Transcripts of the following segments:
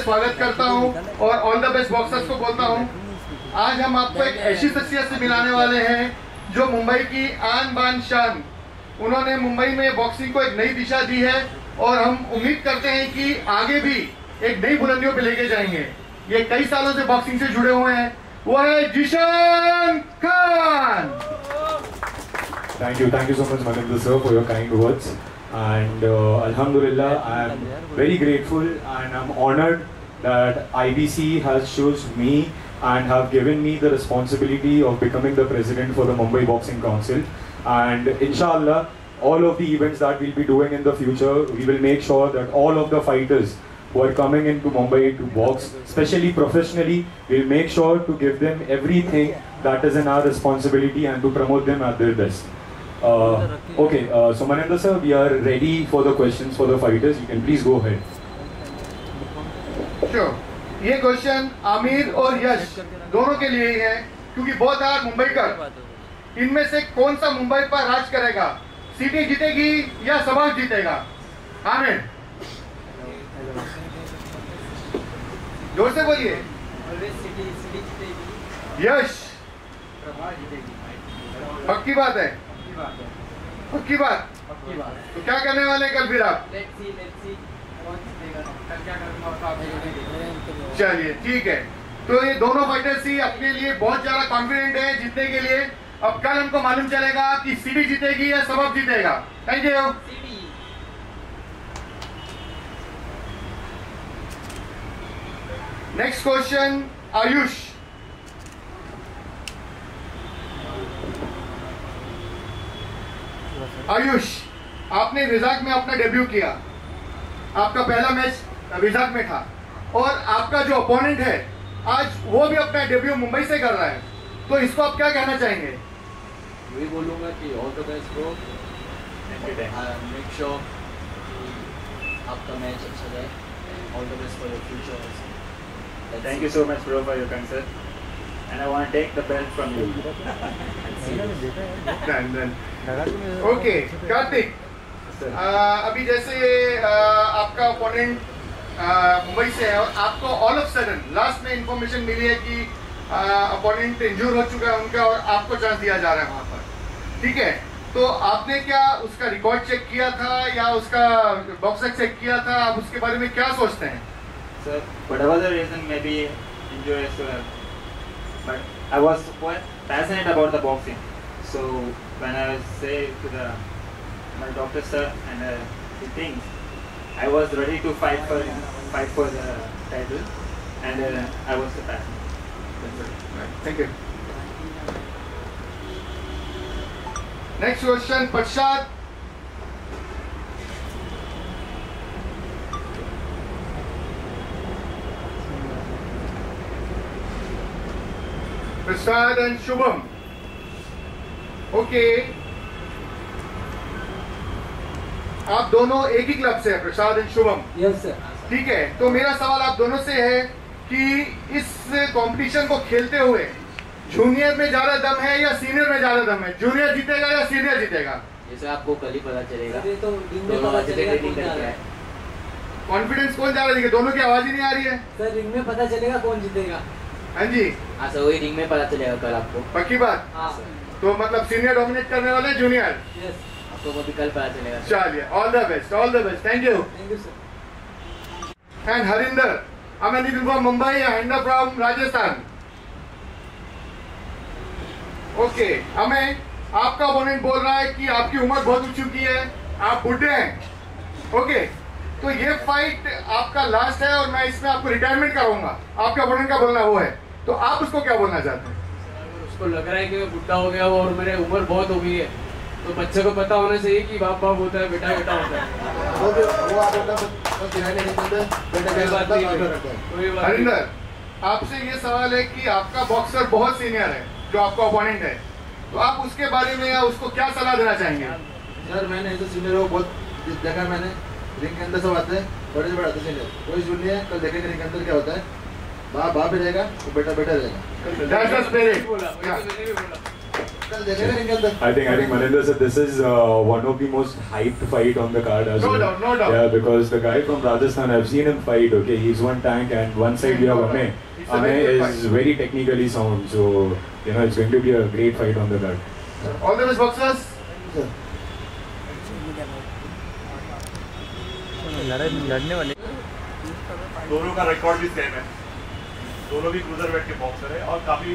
स्वागत करता हूं और ऑल द बेस्ट बॉक्सर्स को बोलता हूं। आज हम आपको एक ऐसी शख्सियत से मिलाने वाले हैं जो मुंबई की आन बान शान, उन्होंने मुंबई में बॉक्सिंग को एक नई दिशा दी है और हम उम्मीद करते हैं कि आगे भी एक नई बुलंदियों पे लेके जाएंगे। ये कई सालों से बॉक्सिंग से जुड़े हुए हैं, वो है Zeeshan Khan. Thank you so much, Maninder sir, for your kind words. And Alhamdulillah, I am very grateful and I'm honored that IBC has chosen me and have given me the responsibility of becoming the president for the Mumbai Boxing Council. And inshallah, all of the events that we'll be doing in the future, we will make sure that all of the fighters who are coming into Mumbai to box, especially professionally, we'll make sure to give them everything that is in our responsibility and to promote them at their best. Okay, so Maninder sir, we are ready for the questions for the fighters. You can please go ahead. Sure. ये question Aamir और यश दोनों के लिए ही है, क्योंकि बहुत are Mumbai का, इनमें से कौन सा मुंबई पर राज करेगा? सिटी जीतेगी या समाज जीतेगा? आमिर, जोर से बोलिए। यश, पक्की बात है? पक्की बात। तो क्या करने वाले कल फिर आप? चलिए ठीक है, तो ये दोनों फाइटर्स ही अपने लिए बहुत ज्यादा कॉन्फिडेंट है जीतने के लिए। अब कल हमको मालूम चलेगा कि सिटी जीतेगी या सबब जीतेगा। Thank you. Next question, Ayush. Ayush, आपने विजाग में अपना डेब्यू किया, आपका पहला मैच विजाग में था और आपका जो अपोनेंट है आज वो भी अपना डेब्यू मुंबई से कर रहा है, तो इसको आप क्या कहना चाहेंगे? वही बोलूंगा कि all the best bro, make sure आपका मैच अच्छा जाए, all the best for your future also. Thank you so much bro for your concern and I want to take the belt from you. Okay Kartik, अभी जैसे आपका opponent Mumbai से है और आपको ऑल ऑफ सडन लास्ट में इंफॉर्मेशन मिली है कि ओपोनेंट इंजूर हो चुका है उनका और आपको चांस दिया जा रहा है वहां पर, ठीक है? तो आपने क्या उसका रिकॉर्ड चेक किया था या उसका बॉक्सर चेक किया था? आप उसके बारे में क्या सोचते हैं? Sir, whatever the reason may be injuries to have, but I was quite passionate about the boxing. So when I say to my doctor sir and the things, I was ready to fight for the title, and I was so passionate. Thank you. Next question, Prashad. Prasad and Shubham. Okay, आप दोनों एक ही club से हैं, Prasad and Shubham? Yes sir. ठीक है, तो मेरा सवाल आप दोनों से है कि इस कंपटीशन को खेलते हुए जूनियर में ज्यादा दम है या सीनियर में ज्यादा दम है? जूनियर जीतेगा या सीनियर जीतेगा? जैसे आपको कल ही पता चलेगा। तो रिंग में पता चलेगा कौन जीतेगा। कॉन्फिडेंस कौन ज्यादा दिखे? दोनों की आवाज ही नहीं आ रही है सर। रिंग में पता चलेगा कौन जीतेगा। हाँ जी, हाँ सर, वही रिंग में पता चलेगा कल आपको। पक्की बात? हाँ। तो मतलब सीनियर डोमिनेट करने वाले जूनियर? यस। आपको वो भी कल पता चलेगा। चलिए, all the best, all the best. Thank you. Thank you sir. And Harinder, अमेनित फ्रॉम मुंबई, हैंडर फ्रॉम राजस्थान। ओके, हमें आपका ओपोनेंट बोल रहा है कि आपकी उम्र बहुत हो चुकी है, आप बुढ़े हैं। ओके, तो ये फाइट आपका लास्ट है और मैं इसमें आपको रिटायरमेंट कराऊंगा। आपके ओपोनेंट का बोलना वो है, तो आप उसको क्या बोलना चाहते हैं? उसको लग रहा है कि मैं बुढ़ा हो गया और मेरे उम्र बहुत हो गई है, तो बच्चे को पता होना चाहिए कि बाप बाप होता है, बेटा बेटा होता है। हरिंदर, आपसे ये सवाल है कि आपका बॉक्सर बहुत सीनियर है जो आपका ओपोनेंट है, तो आप उसके बारे में या उसको क्या सलाह देना चाहेंगे? सर, मैंने तो सीनियर को बहुत देखा, मैंने रिंग के अंदर सब आते हैं, बड़े से बड़े आते सीनियर, कोई जूनियर कल देखेंगे रिंग के अंदर क्या होता है। बाप बाप ही रहेगा, वो बेटा बेटा रहेगा। That's the spirit. बोला, मैंने भी बोला। कल देखेंगे रिंग के अंदर. I think Maninder said this is one of the most hyped fight on the card as No well. doubt, no doubt. Yeah, because the guy from Rajasthan, I've seen him fight. Okay, he's one tank, and one side we have Amey. It's a Amey very good is fight. very technically sound, so it's going to be a great fight on the card. All the best, boxers. लड़ने वाले दोनों का record भी same है. दोनों भी cruiser wait के boxer है और काफी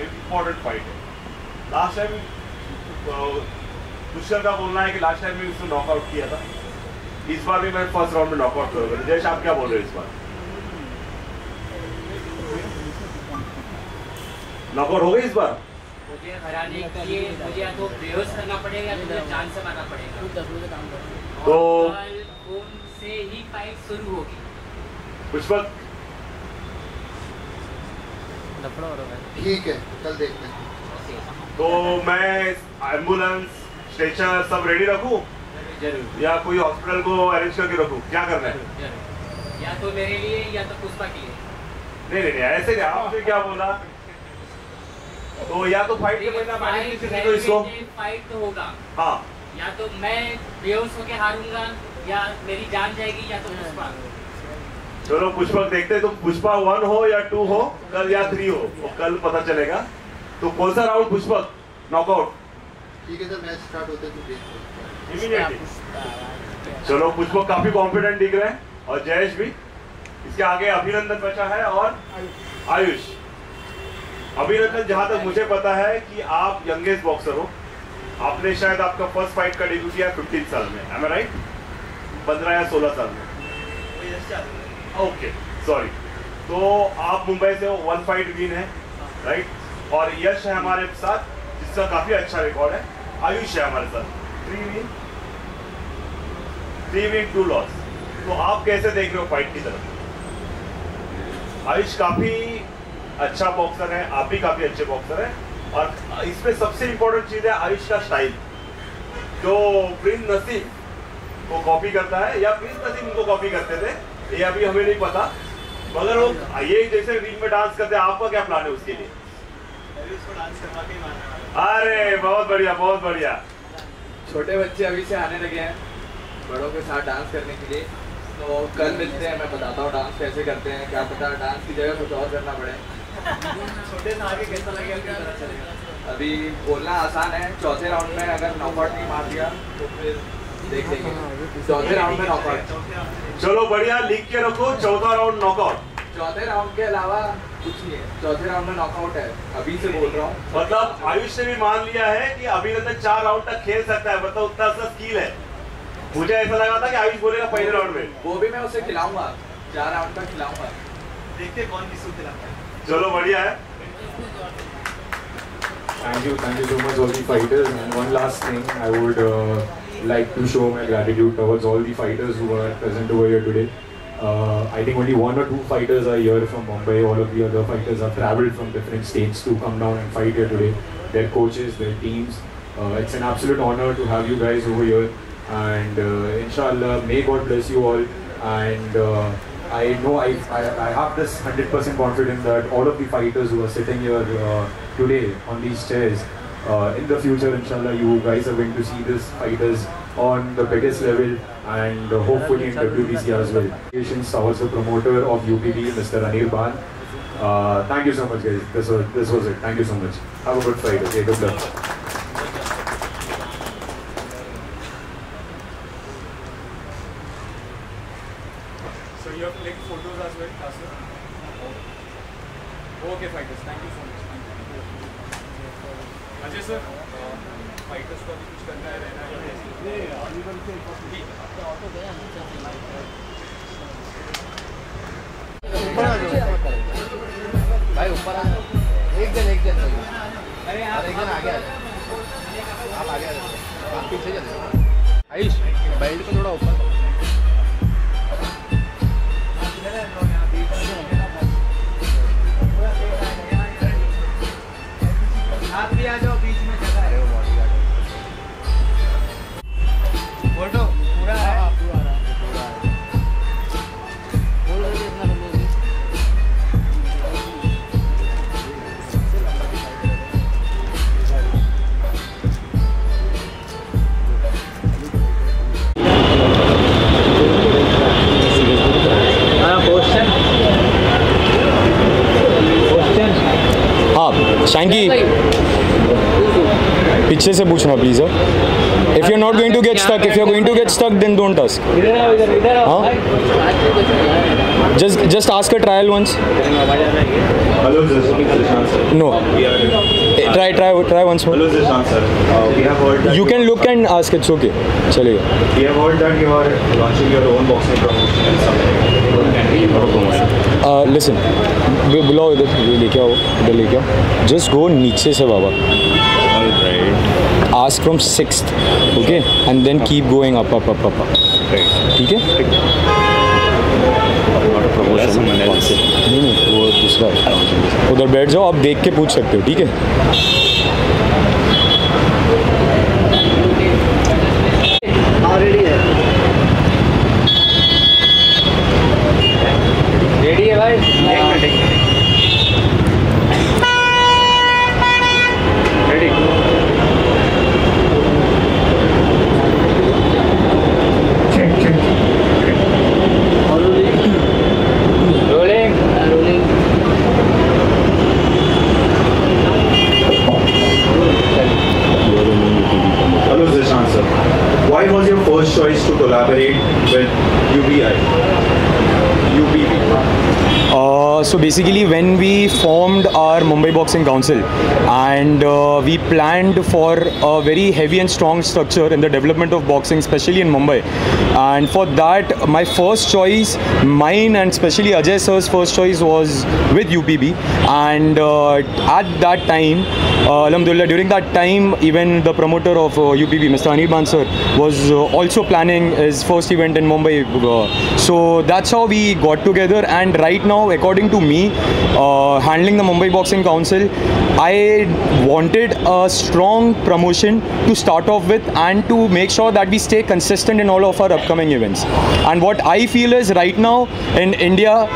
इम्पोर्टेंट फाइट है. लास्ट टाइम दुष्कर का बोलना है कि लास्ट टाइम भी उसने नॉकआउट किया था. इस बार भी मैं फर्स्ट राउंड में नॉकआउट करूंगा. जयेश आप क्या बोल रहे हो इस बार? नॉकआउट हो गई इस बार? मुझे हराने के लिए मुझे या तो बेहोश करना पड़ेगा या मुझे जान से मारना पड़ेगा. तो खून से ही फाइट शुरू होगी. पुष्पक ठीक है, कल देखते हैं. तो मैं एम्बुलेंस स्ट्रेचर सब रेडी रखूं जरूर. या कोई हॉस्पिटल को अरेंज करके रखूं? क्या करना है? जरूर. या तो मेरे लिए या तो पुष्पा के लिए. नहीं ऐसे क्या आपने क्या बोला? तो या तो फाइट के पहले तो इसको फाइट तो होगा. हाँ, या तो मैं बेहोश होके हारूंगा या मेरी जान जाएगी या तो पुष्पा. चलो पुष्पक देखते हैं. तो पुष्पा 1 हो या 2 हो कल या 3 हो वो कल पता चलेगा. तो कौन सा राउंड पुष्पक? नॉकआउट. ठीक है सर, मैच स्टार्ट होते तो देखते हैं. इमीडिएटली. चलो पुष्पक काफी कॉन्फिडेंट दिख रहे हैं और जयेश भी. इसके आगे अभिनंदन बचा है और आयुष. अभिनंदन, जहां तक मुझे पता है कि आप यंगेस्ट बॉक्सर हो. आपने शायद आपका फर्स्ट फाइट का डेब्यू किया 15 साल में. एम आई राइट? 15 या 16 साल में. Okay sorry. तो आप मुंबई से हो. 1 फाइट विन है राइट. और यश है हमारे साथ जिसका काफी अच्छा रिकॉर्ड है. आयुष है हमारे साथ 3 विन 2 लॉस. तो आप कैसे देख रहे हो फाइट की तरफ? आयुष काफी अच्छा बॉक्सर है, आप भी काफी अच्छे बॉक्सर है. और इसमें सबसे इंपॉर्टेंट चीज है आयुष का स्टाइल, जो प्रिंस नसीम को कॉपी करता है या प्रिंस नसीम उनको कॉपी करते थे ये अभी हमें नहीं पता. मगर वो ये जैसे रिंग में डांस करते हैं. आपका क्या प्लान है उसके लिए? अरे बहुत बढ़िया, बहुत बढ़िया. छोटे बच्चे अभी से आने लगे हैं बड़ों के साथ डांस करने के लिए. तो कल मिलते हैं, मैं बताता हूँ डांस कैसे करते हैं. क्या पता डांस की जगह कुछ और करना पड़े. छोटे से आगे कैसा लगेगा अभी बोलना आसान है. चौथे राउंड में अगर नॉकआउट नहीं मार दिया तो फिर देख लेंगे. चौथे राउंड में नॉकआउट. चलो बढ़िया, लिख के रखो. चौथा राउंड नॉकआउट. चौथे राउंड के अलावा कुछ नहीं है. चौथे राउंड में नॉकआउट है. अभी से बोल रहा हूँ. मतलब आयुष ने भी मान लिया है कि अभिनंदन 4 राउंड तक खेल सकता है. मतलब उतना सा स्किल है. मुझे ऐसा लगा था कि आयुष बोलेगा पहले राउंड में. वो भी मैं उसे खिलाऊंगा. 4 राउंड तक खिलाऊंगा. देखते कौन किसको खिलाता है. चलो बढ़िया है. Thank you so much all the fighters. And one last thing, I would like to show my gratitude towards all the fighters who are present over here today. I think only 1 or 2 fighters are here from Mumbai. All of the other fighters have travelled from different states to come down and fight here today. Their coaches, their teams. It's an absolute honor to have you guys over here. And inshallah, may God bless you all. And I know I have this 100% confidence that all of the fighters who are sitting here today on these chairs, in the future, inshallah, you guys are going to see these fighters on the biggest level and hopefully in WBC as well. Towards the promoter of UPB, Mr. Anil Ban. Thank you so much, guys. This was it. Thank you so much. Have a good fight. Okay, good luck. So you have to take photos as well, Tasir? Okay, fighters. Thank you so much. Ajay sir, fighters को अभी कुछ करना है, रहना है. भाई ऊपर आ जाओ. एक जन अरे आप एक जन आगे आ जाओ. आप आगे आ जाओ. आप पीछे चले जाओ. आयुष बेल्ट को थोड़ा ऊपर. आप भी आ जाओ, बीच में जगह है. फोटो पूरा है. पूरा रहा. बोल रहे इतना बंदे. शांकी पीछे से पूछना please. If you are not going to get stuck, if you are going to get stuck then don't ask. हाँ, just ask a trial once. Hello, Zishan sir. No. Try once more. Hello, Zishan sir. We have heard that You can look and ask. It's okay. चलेगा. We have heard that you are launching your own boxing promotion and something. Can we for a promotion? Listen, बुलाओ इधर, ये लेके आओ, इधर लेके आओ. Just go नीचे से बाबा. Alright. Ask from 6th, okay, and then keep going up. ठीक है? नहीं, वो दूसरा है. उधर बैठ जाओ, आप देख के पूछ सकते हो, ठीक है? रेडी है भाई? Ready. Hello, Zishan sir. Why was your first choice to collaborate with UBB? So basically when we formed our Mumbai Boxing Council and we planned for a very heavy and strong structure in the development of boxing, especially in Mumbai, and for that my first choice, mine and especially Ajay sir's first choice was with UPB. And at that time, Alhamdulillah, during that time even the promoter of UPB, Mr. Anirban sir, was also planning his first event in Mumbai. So that's how we got together, and right now, according to me, handling the Mumbai Boxing Council, I wanted a strong promotion to start off with and to make sure that we stay consistent in all of our upcoming events. And what I feel is right now in India,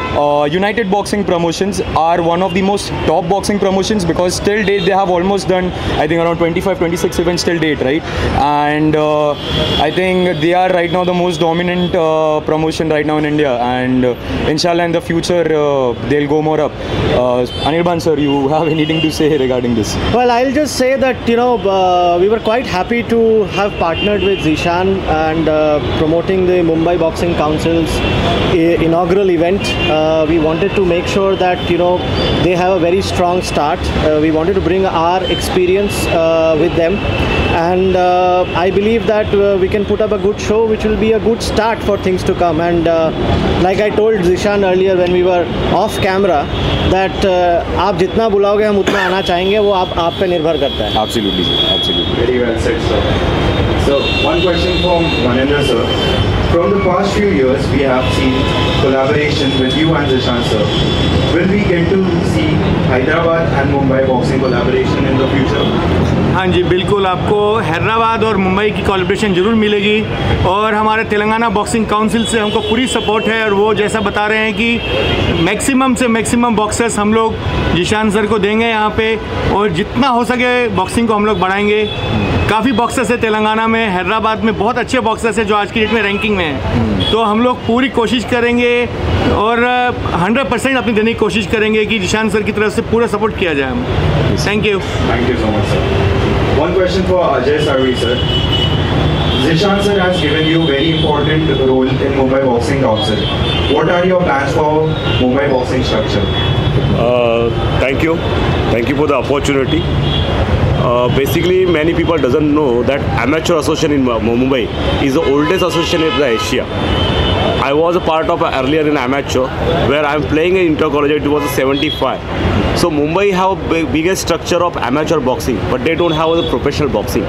United Boxing Promotions are one of the most top boxing promotions, because till date they have almost done, I think, around 25-26 events till date, right? And I think they are right now the most dominant promotion right now in India, and inshallah in the future they'll go more up. Anirban sir, you have anything to say regarding this? Well, I'll just say that, you know, we were quite happy to have partnered with Zishan and promoting the Mumbai Boxing Council's inaugural event. We wanted to make sure that, you know, they have a very strong start. We wanted to bring our experience with them, and I believe that we can put up a good show which will be a good start for things to come. And like I told Zishan earlier when we were off camera, that आप जितना बुलाओगे हम उतना आना चाहेंगे, वो आप पे निर्भर करता है. Absolutely, absolutely. Very well said, sir. So, one question from Manendra sir. From the past few years, we have seen collaboration with you and Zishan sir. Will we get to see Hyderabad and Mumbai boxing collaboration in the future? हाँ जी, बिल्कुल आपको हैदराबाद और मुंबई की collaboration ज़रूर मिलेगी, और हमारे Telangana boxing council से हमको पूरी सपोर्ट है, और वो जैसा बता रहे हैं कि मैक्सिमम से मैक्सिमम बॉक्सर्स हम लोग जिशान सर को देंगे यहाँ पे, और जितना हो सके बॉक्सिंग को हम लोग बढ़ाएंगे. काफ़ी बॉक्सर्स है तेलंगाना में, हैदराबाद में बहुत अच्छे बॉक्सर्स हैं जो आज की डेट में रैंकिंग में हैं. तो हम लोग पूरी कोशिश करेंगे और 100% अपनी देने की कोशिश करेंगे कि जिशान सर की तरफ से पूरा सपोर्ट किया जाए. हम thank you so much sir. One question for Ajay Sarvi sir. Zishan sir has given you very important role in Mumbai Boxing Council. What are your plans for Mumbai boxing structure? Thank you for the opportunity. Basically, many people doesn't know that amateur association in Mumbai is the oldest association in Asia. I was a part of earlier in amateur where I am playing in intercollegiate. It was 75. So Mumbai have biggest structure of amateur boxing, but they don't have the professional boxing.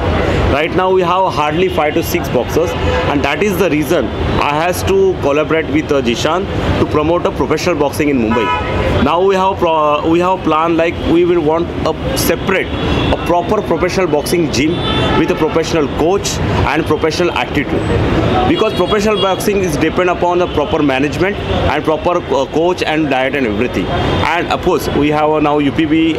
Right now we have hardly 5 to 6 boxers, and that is the reason I has to collaborate with Zishan to promote a professional boxing in Mumbai. Now we have plan like we will want a proper professional boxing gym with a professional coach and professional attitude, because professional boxing is depend upon on the proper management and proper coach and diet and everything. And of course, we have now UPB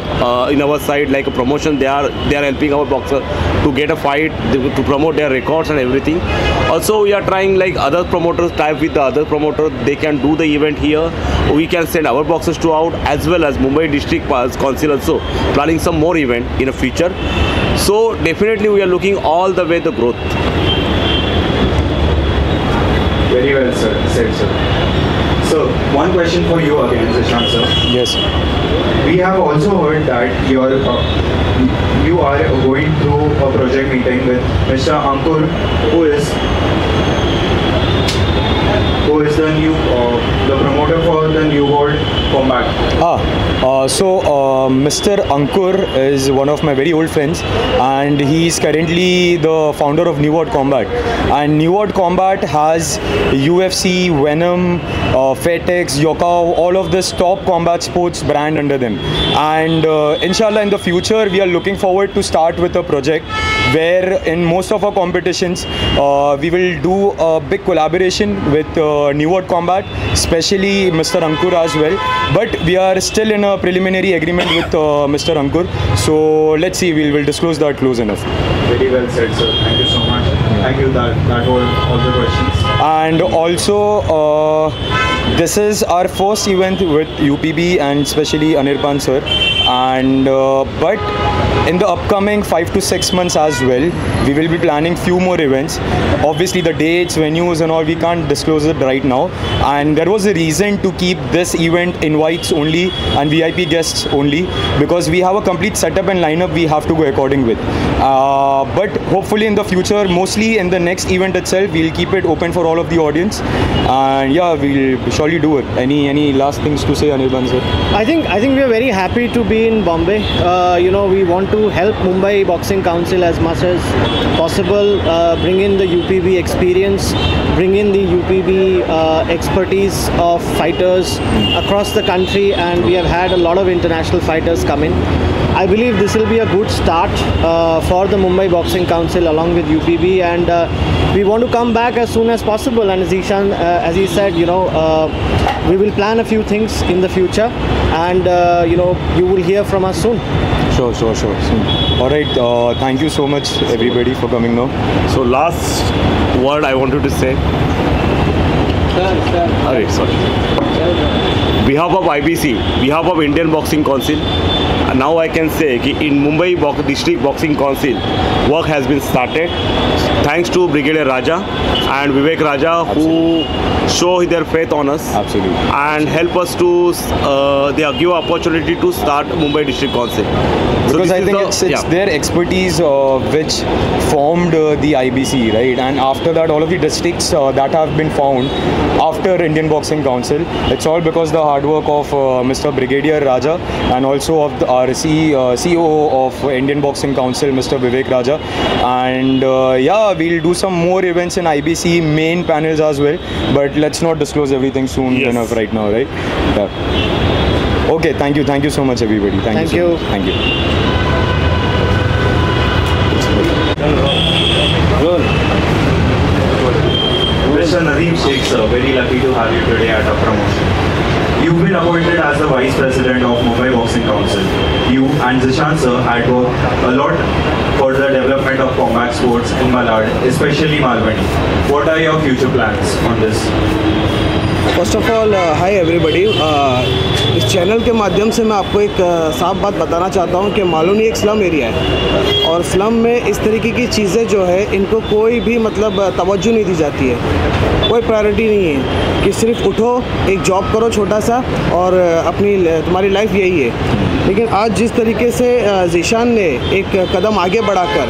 in our side, like a promotion. They are helping our boxer to get a fight, to promote their records and everything. Also, we are trying like other promoters, type with the other promoter. They can do the event here. We can send our boxers to out, as well as Mumbai District Council also planning some more event in the future. So definitely we are looking all the way the growth. Very well, sir. Said, sir. So, one question for you again, Zishan, sir. Yes. We have also heard that you are going through a project meeting with Mr. Ankur, who is the promoter for the New World Combat. Mr. Ankur is one of my very old friends, and he is currently the founder of New World Combat. And New World Combat has UFC, Venom, Fatex, Yokkao, all of this top combat sports brand under them. And inshallah, in the future, we are looking forward to start with a project where in most of our competitions, we will do a big collaboration with New World Combat, especially Mr. Ankur as well. But we are still in a preliminary agreement with Mr. Ankur. So let's see, we will disclose that close enough. Very well said, sir. Thank you so much. Thank you. That was all the questions. And also, this is our first event with UPB and especially Anirban sir. And but in the upcoming 5 to 6 months as well, we will be planning few more events. Obviously, the dates, venues and all, we can't disclose it right now. And there was a reason to keep this event invites only and VIP guests only, because we have a complete setup and lineup we have to go according with. But hopefully in the future, mostly in the next event itself, we'll keep it open for all of the audience. And yeah, we'll surely do it. Any last things to say, Anirban sir? I think we are very happy to be in Bombay. We want to help Mumbai Boxing Council as much as possible, bring in the UPB experience, bring in the UPB expertise of fighters across the country, and we have had a lot of international fighters come in. I believe this will be a good start for the Mumbai Boxing Council along with UPB, and we want to come back as soon as possible. And Zishan, as he said, we will plan a few things in the future, and you will hear from us soon. Sure. All right, thank you so much everybody for coming now. So last word I wanted to say. Alright, sorry. Behalf of IBC, behalf of Indian Boxing Council, now I can say that in Mumbai District Boxing Council, work has been started. Thanks to Brigadier Raja and Vivek Raja, who show their faith on us. Absolutely. And help us to they give opportunity to start Mumbai District Council. So because I think it's their expertise which formed the IBC, right? And after that, all of the districts that have been found after Indian Boxing Council, it's all because the hard work of Mr. Brigadier Raja and also of our CEO of Indian Boxing Council, Mr. Vivek Raja. And we'll do some more events in IBC main panels as well, but let's not disclose everything soon enough right now, right? Yeah. Okay, thank you so much everybody. Thank you. Thank you. Mr. Nadeem Sheikh, sir, very lucky to have you today at our promotion. You've been appointed as the Vice President of Mumbai Boxing Council. You and Zishan sir had worked a lot for the development of combat sports in Malad, especially Malwani. What are your future plans on this? First of all hi everybody, इस channel के माध्यम से मैं आपको एक साफ बात बताना चाहता हूँ कि मालूनी एक स्लम एरिया है, और स्लम में इस तरीके की चीज़ें जो है इनको कोई भी मतलब तवज्जो नहीं दी जाती है, कोई प्रायोरिटी नहीं है कि सिर्फ उठो एक जॉब करो छोटा सा और तुम्हारी लाइफ यही है। लेकिन आज जिस तरीके से ज़ीशान ने एक कदम आगे बढ़ाकर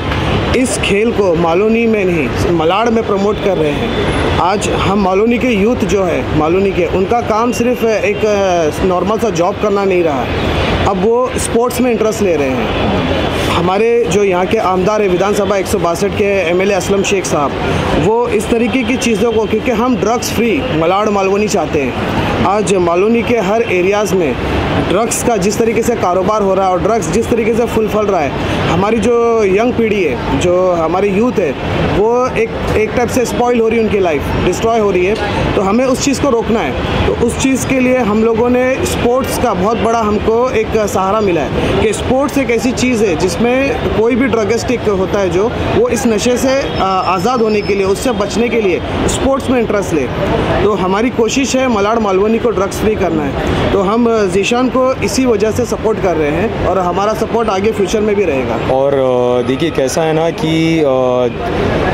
इस खेल को मालूनी में नहीं मलाड में प्रमोट कर रहे हैं, आज हम मालूनी के यूथ जो है मालूनी के, उनका काम सिर्फ एक नॉर्मल सा जॉब करना नहीं रहा, अब वो स्पोर्ट्स में इंटरेस्ट ले रहे हैं। हमारे जो यहाँ के आमदार है विधानसभा 162 के एमएलए असलम शेख साहब, वो इस तरीके की चीज़ों को, क्योंकि हम ड्रग्स फ्री मलाड मालवनी चाहते हैं। आज मालवनी के हर एरियाज़ में ड्रग्स का जिस तरीके से कारोबार हो रहा है और ड्रग्स जिस तरीके से फुल रहा है, हमारी जो यंग पीढ़ी है, जो हमारी यूथ है, वो एक टाइप से स्पॉइल हो रही है, उनकी लाइफ डिस्ट्रॉय हो रही है। तो हमें उस चीज़ को रोकना है। तो उस चीज़ के लिए हम लोगों ने स्पोर्ट्स का बहुत बड़ा हमको एक सहारा मिला है कि स्पोर्ट्स एक ऐसी चीज़ है जिसमें कोई भी ड्रगिस्टिक होता है जो वो इस नशे से आज़ाद होने के लिए, उससे बचने के लिए स्पोर्ट्स में इंटरेस्ट ले। तो हमारी कोशिश है मलाड मालवनी को ड्रग्स फ्री करना है। तो हम जीशान को इसी वजह से सपोर्ट कर रहे हैं और हमारा सपोर्ट आगे फ्यूचर में भी रहेगा। और देखिए कैसा है ना कि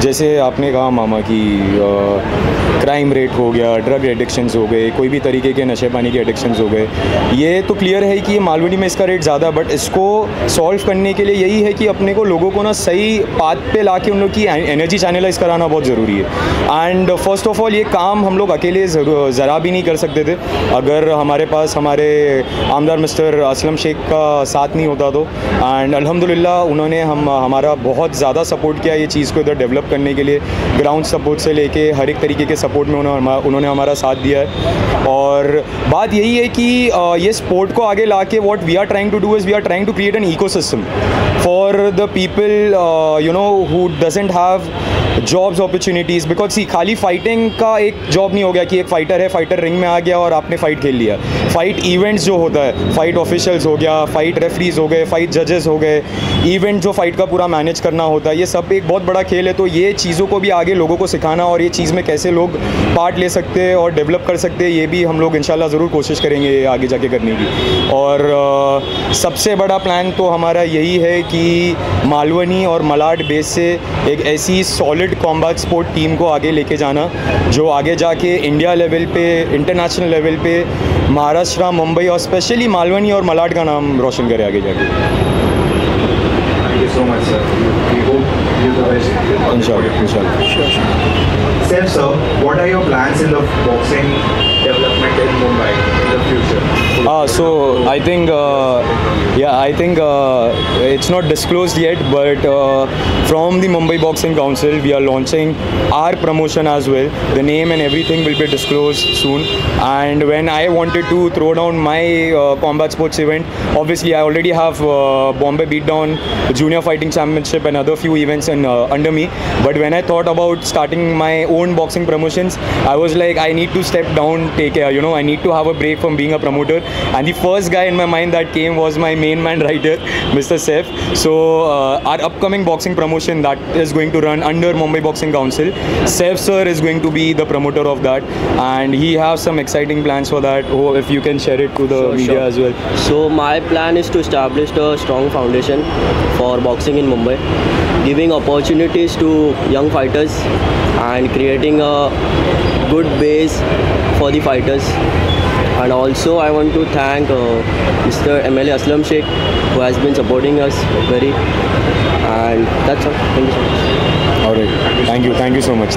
जैसे आपने कहा मामा कि क्राइम रेट हो गया, ड्रग एडिक्शंस हो गए, कोई भी तरीके के नशे पानी के एडिक्शंस हो गए, ये तो क्लियर है कि मालवनी में इसका रेट ज़्यादा, बट इसको सॉल्व करने के लिए यही है कि अपने को लोगों को ना सही पाथ पे लाके उन लोग की एनर्जी चैनलाइज कराना बहुत ज़रूरी है। एंड फर्स्ट ऑफ ऑल ये काम हम लोग अकेले ज़रा भी नहीं कर सकते थे अगर हमारे पास हमारे आमदार मिस्टर असलम शेख का साथ नहीं होता तो। एंड अल्हम्दुलिल्लाह उन्होंने हमारा बहुत ज़्यादा सपोर्ट किया ये चीज़ को इधर डेवलप करने के लिए, ग्राउंड सपोर्ट से लेके हर एक तरीके के सपोर्ट में उन्होंने हमारा साथ दिया है। और बात यही है कि ये स्पोर्ट को आगे लाके what we are trying to do is we are trying to create an ecosystem for the people you know who doesn't have jobs opportunities. Because see खाली फाइटिंग का एक जॉब नहीं हो गया कि एक फाइटर है, फाइटर रिंग में आ गया और आपने फ़ाइट खेल लिया। फाइट इवेंट्स जो होता है, फाइट ऑफिशियल्स हो गया, फाइट रेफरीज हो गए, फाइट जजेस हो गए, इवेंट जो फाइट का पूरा मैनेज करना होता है, ये सब एक बहुत बड़ा खेल है। तो ये चीज़ों को भी आगे लोगों को सिखाना और ये चीज़ में कैसे लोग पार्ट ले सकते हैं और डेवलप कर सकते हैं, ये भी हम लोग इंशाल्लाह ज़रूर कोशिश करेंगे आगे जाके करने की। और सबसे बड़ा प्लान तो हमारा यही है कि मालवनी और मलाड बेस से एक ऐसी सॉलिड कॉम्बैट स्पोर्ट टीम को आगे लेके जाना जो आगे जाके इंडिया लेवल पे, इंटरनेशनल लेवल पे महाराष्ट्र, मुंबई और स्पेशली मालवनी और मलाड का नाम रोशन करे आगे जाके। Thank you so much, sir. We hope you the best. Inshallah. Sir, what are your plans in the boxing development in Mumbai in the future? So I think it's not disclosed yet, but from the Mumbai Boxing Council we are launching our promotion as well. The name and everything will be disclosed soon. And when I wanted to throw down my combat sports event, obviously I already have Bombay Beatdown, Junior Fighting Championship and other few events under me. But when I thought about starting my own boxing promotions, I was like, I need to step down, take care, you know, I need to have a break from being a promoter. And the first guy in my mind that came was my main man right here, Mr. Saif. So our upcoming boxing promotion that is going to run under Mumbai Boxing Council, Saif sir is going to be the promoter of that, and he has some exciting plans for that. Oh, if you can share it to the media as well. So my plan is to establish a strong foundation for boxing in Mumbai, giving opportunities to young fighters and creating a good base for the fighters. And also I want to thank Mr. MLA Aslam Sheikh, who has been supporting us very, and that's all. Thank you so much. All right. Thank you so much.